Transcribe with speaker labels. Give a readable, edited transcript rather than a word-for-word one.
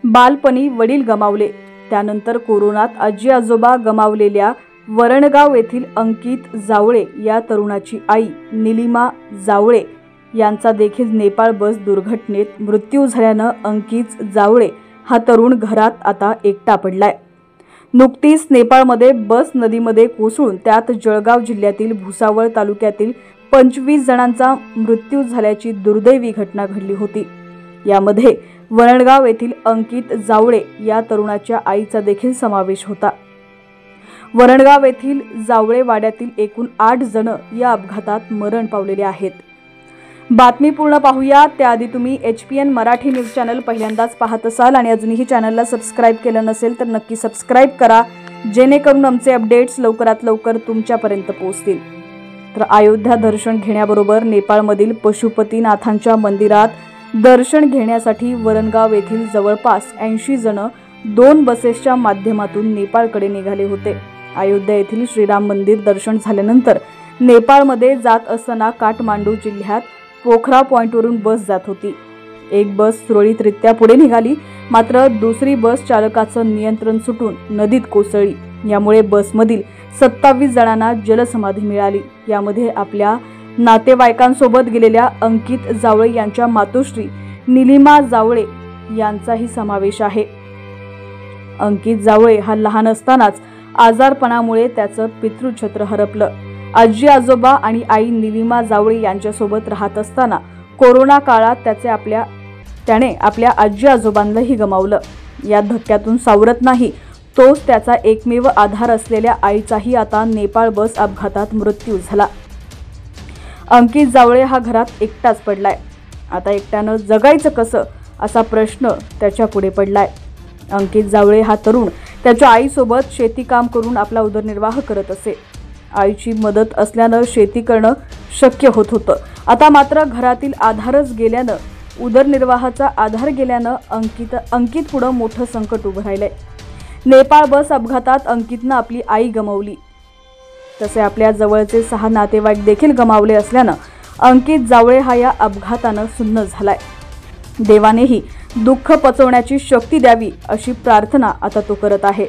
Speaker 1: बालपणी वडील गमावले, त्यानंतर कोरोनात आजी आजोबा गमावलेल्या वरणगाव येथील अंकित जावळे या तरुणाची आई निलिमा जावळे यांचा देखील नेपाळ बस दुर्घटनेत मृत्यू झाल्यानं अंकित जावळे हा तरुण घरात आता एकटा पडलाय। नुकतीच नेपाळमध्ये बस नदीमध्ये कोसळून त्यात जळगाव जिल्ह्यातील भुसावळ तालुक्यातील 25 जणांचा मृत्यू झाल्याची दुर्दैवी घटना घडली होती। यामध्ये वरणगाव येथील अंकित जावळे या तरुणाच्या आईचा देखील समावेश होता। वरणगाव येथील जावळे वाड्यातील एकूण 8 जण या अपघातात मरण पावलेले आहेत। बातमी पूर्ण पाहूया त्याआधी तुम्ही HPN मराठी न्यूज चॅनल पहिल्यांदाच पाहत असाल आणि अजूनही चॅनलला सबस्क्राइब केलं नसेल तर नक्की सबस्क्राइब करा, जेणेकरून आमचे अपडेट्स लवकरात लवकर तुमच्यापर्यंत पोहोचतील। तर अयोध्या दर्शन घेण्याबरोबर नेपाळमधील पशुपतीनाथांच्या मंदिरात दर्शन घेण्यासाठी वरणगाव येथील जवळपास 80 जण 2 बसेसच्या माध्यमातून नेपाळकडे निघाले होते। अयोध्या येथील श्रीराम मंदिर दर्शन झाल्यानंतर नेपाळमध्ये जात असताना काठमांडू जिल्ह्यात पोखरा पॉइंटवरून बस जात होती। एक बस सुरळीतरित्या पुढे निघाली, मात्र दुसरी बस चालकाचं नियंत्रण सुटून नदीत कोसळली। यामुळे बसमधील 27 जणांना जलसमाधी मिळाली। यामध्ये आपल्या नातेवाईकांसोबत गेलेल्या अंकित जावळे यांच्या मातोश्री निलिमा जावळे यांचाही समावेश आहे। अंकित जावळे हा लहान असतानाच आजारपणामुळे त्याचं पितृछत्र हरपलं। आजी आजोबा आणि आई निलिमा जावळे यांच्यासोबत राहत असताना कोरोना काळात त्याने आपल्या आजी आजोबांनाही गमावलं। या धक्क्यातून सावरत नाही तोच त्याचा एकमेव आधार असलेल्या आईचाही आता नेपाळ बस अपघातात मृत्यू झाला। अंकित जावळे हा घरात एकटाच पडलाय। आता एकट्यानं जगायचं कसं असा प्रश्न त्याच्या पुढे पडलाय। अंकित जावळे हा तरुण त्याच्या आईसोबत शेती काम करून आपला उदरनिर्वाह करत असे। आईची मदत असल्यानं शेती करणं शक्य होत होतं। आता मात्र घरातील आधारच गेल्यानं, उदरनिर्वाहाचा आधार गेल्यानं अंकित पुढं मोठं संकट उभं राहिलंय। नेपाळ बस अपघातात अंकितनं आपली आई गमावली, तसे आपल्या जवळचे 6 नातेवाईक देखील गमावले असल्यानं अंकित जावळे हा या अपघातानं सुन्न झालाय। देवानेही दुःख पचवण्याची शक्ती द्यावी अशी प्रार्थना आता तो करत आहे।